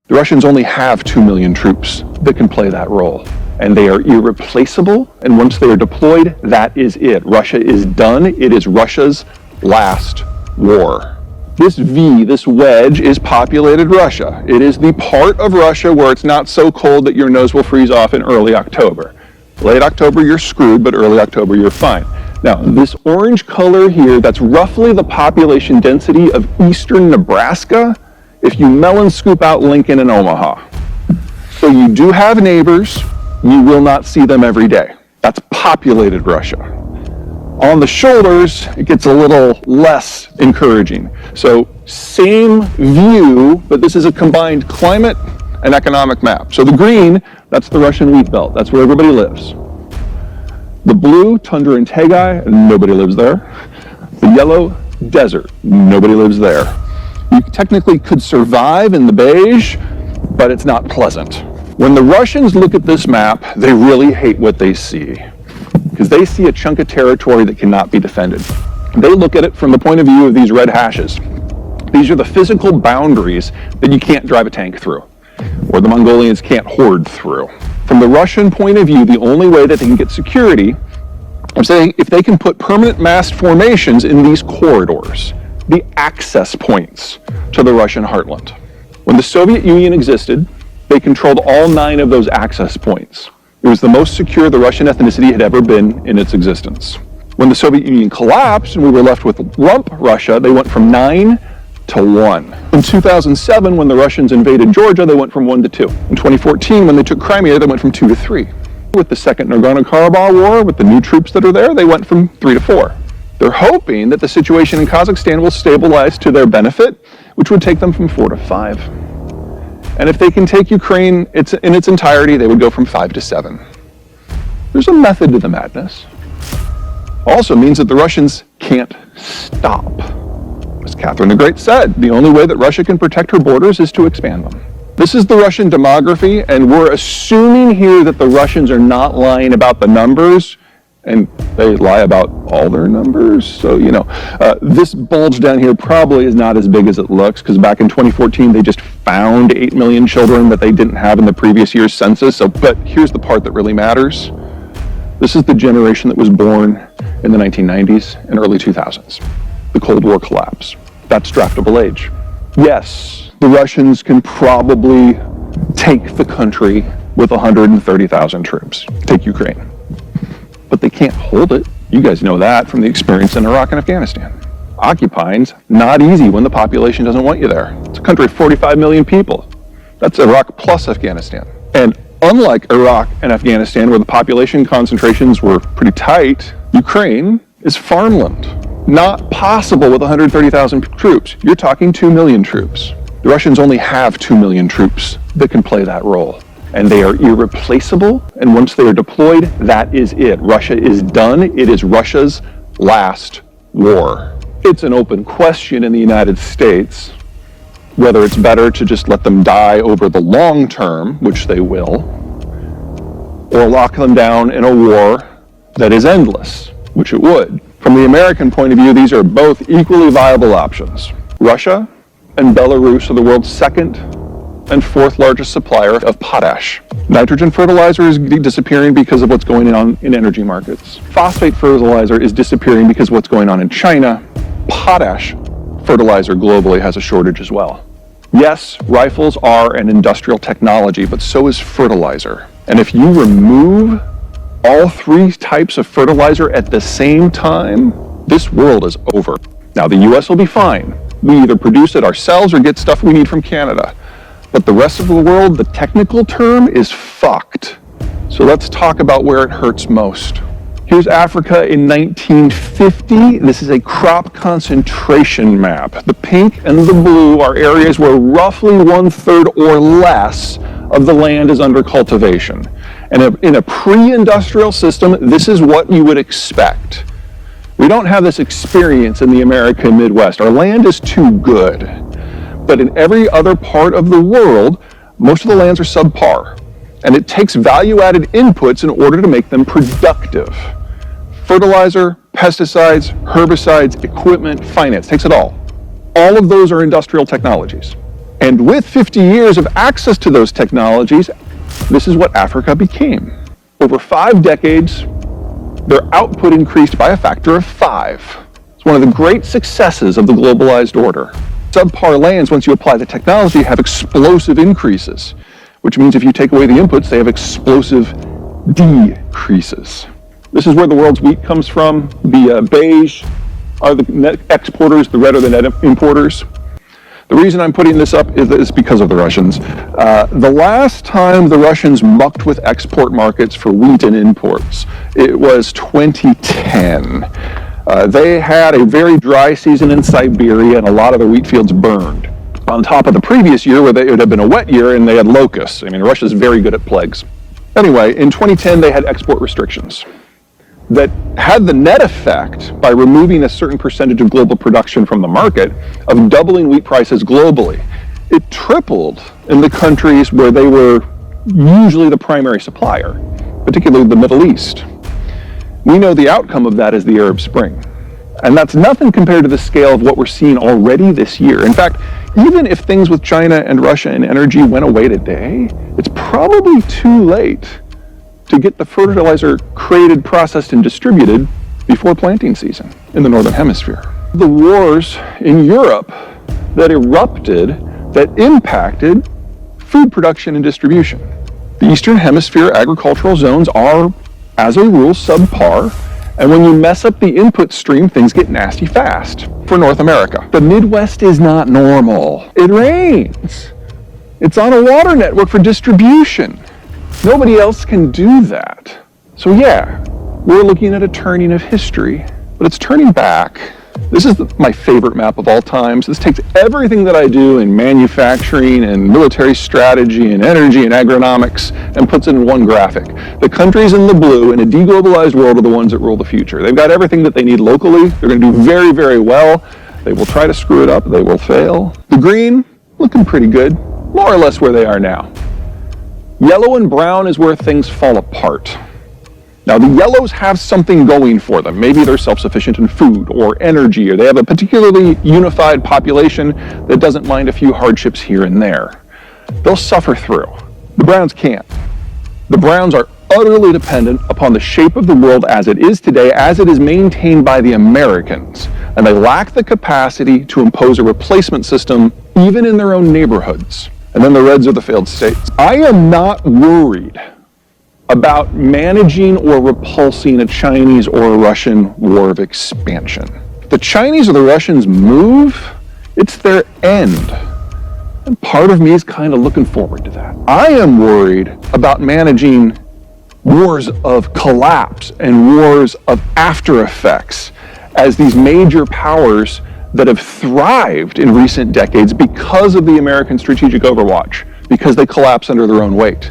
The Russians only have 2 million troops that can play that role. And they are irreplaceable, and once they are deployed, that is it. Russia is done. It is Russia's last war. This V, this wedge, is populated Russia. It is the part of Russia where it's not so cold that your nose will freeze off in early October. Late October, you're screwed, but early October, you're fine. Now, this orange color here, that's roughly the population density of eastern Nebraska if you melon scoop out Lincoln and Omaha. So you do have neighbors. You will not see them every day. That's populated Russia. On the shoulders, it gets a little less encouraging. So same view, but this is a combined climate and economic map. So the green, that's the Russian wheat belt. That's where everybody lives. The blue, tundra and taigai, nobody lives there. The yellow, desert, nobody lives there. You technically could survive in the beige, but it's not pleasant. When the Russians look at this map, they really hate what they see, because they see a chunk of territory that cannot be defended. They look at it from the point of view of these red hashes. These are the physical boundaries that you can't drive a tank through, or the Mongolians can't horde through. From the Russian point of view, the only way that they can get security is if they can put permanent massed formations in these corridors, the access points to the Russian heartland. When the Soviet Union existed, they controlled all 9 of those access points. It was the most secure the Russian ethnicity had ever been in its existence. When the Soviet Union collapsed and we were left with lump Russia, they went from 9 to 1. In 2007, when the Russians invaded Georgia, they went from 1 to 2. In 2014, when they took Crimea, they went from 2 to 3. With the second Nagorno-Karabakh war, with the new troops that are there, they went from 3 to 4. They're hoping that the situation in Kazakhstan will stabilize to their benefit, which would take them from 4 to 5. And if they can take Ukraine in its entirety, they would go from 5 to 7. There's a method to the madness. Also means that the Russians can't stop. As Catherine the Great said, the only way that Russia can protect her borders is to expand them. This is the Russian demography, and we're assuming here that the Russians are not lying about the numbers, and they lie about all their numbers. So, this bulge down here probably is not as big as it looks, because back in 2014, they just found 8 million children that they didn't have in the previous year's census. But here's the part that really matters. This is the generation that was born in the 1990s and early 2000s. The Cold War collapse. That's draftable age. Yes, the Russians can probably take the country with 130,000 troops, take Ukraine. But they can't hold it. You guys know that from the experience in Iraq and Afghanistan. Occupying's not easy when the population doesn't want you there. It's a country of 45 million people. That's Iraq plus Afghanistan. And unlike Iraq and Afghanistan, where the population concentrations were pretty tight, Ukraine is farmland. Not possible with 130,000 troops. You're talking 2 million troops. The Russians only have 2 million troops that can play that role. And they are irreplaceable, and once they are deployed, that is it. Russia is done. It is Russia's last war. It's an open question in the United States whether it's better to just let them die over the long term, which they will, or lock them down in a war that is endless, which it would. From the American point of view, these are both equally viable options. Russia and Belarus are the world's second and 4th largest supplier of potash. Nitrogen fertilizer is disappearing because of what's going on in energy markets. Phosphate fertilizer is disappearing because of what's going on in China. Potash fertilizer globally has a shortage as well. Yes, rifles are an industrial technology, but so is fertilizer. And if you remove all 3 types of fertilizer at the same time, this world is over. Now, the US will be fine. We either produce it ourselves or get stuff we need from Canada. But the rest of the world, the technical term is fucked. So let's talk about where it hurts most. Here's Africa in 1950. This is a crop concentration map. The pink and the blue are areas where roughly 1/3 or less of the land is under cultivation. And in a pre-industrial system, this is what you would expect. We don't have this experience in the American Midwest. Our land is too good. But in every other part of the world, most of the lands are subpar. And it takes value-added inputs in order to make them productive. Fertilizer, pesticides, herbicides, equipment, finance, takes it all. All of those are industrial technologies. And with 50 years of access to those technologies, this is what Africa became. Over 5 decades, their output increased by a factor of 5. It's one of the great successes of the globalized order. Subpar lands, once you apply the technology, have explosive increases, which means if you take away the inputs, they have explosive decreases. This is where the world's wheat comes from. The beige are the net exporters, the red are the net importers. The reason I'm putting this up is because of the Russians. The last time the Russians mucked with export markets for wheat and imports, it was 2010. They had a very dry season in Siberia and a lot of their wheat fields burned. On top of the previous year where it would have been a wet year and they had locusts. I mean, Russia's very good at plagues. Anyway, in 2010 they had export restrictions that had the net effect, by removing a certain percentage of global production from the market, of doubling wheat prices globally. It tripled in the countries where they were usually the primary supplier, particularly the Middle East. We know the outcome of that is the Arab Spring. And that's nothing compared to the scale of what we're seeing already this year. In fact, even if things with China and Russia and energy went away today, it's probably too late to get the fertilizer created, processed, and distributed before planting season in the Northern Hemisphere. The wars in Europe that erupted, that impacted food production and distribution. The Eastern Hemisphere agricultural zones are, as a rule, subpar, and when you mess up the input stream, things get nasty fast. For North America, the Midwest is not normal. It rains. It's on a water network for distribution. Nobody else can do that. So yeah, we're looking at a turning of history, but it's turning back. This is my favorite map of all times. This takes everything that I do in manufacturing and military strategy and energy and agronomics and puts it in one graphic. The countries in the blue in a deglobalized world are the ones that rule the future. They've got everything that they need locally. They're going to do very, very well. They will try to screw it up. They will fail. The green, looking pretty good, more or less where they are now. Yellow and brown is where things fall apart. Now, the yellows have something going for them. Maybe they're self-sufficient in food or energy, or they have a particularly unified population that doesn't mind a few hardships here and there. They'll suffer through. The browns can't. The browns are utterly dependent upon the shape of the world as it is today, as it is maintained by the Americans, and they lack the capacity to impose a replacement system even in their own neighborhoods. And then the reds are the failed states. I am not worried about managing or repulsing a Chinese or a Russian war of expansion. If the Chinese or the Russians move, it's their end. And part of me is kind of looking forward to that. I am worried about managing wars of collapse and wars of after effects as these major powers that have thrived in recent decades because of the American strategic overwatch, because they collapse under their own weight.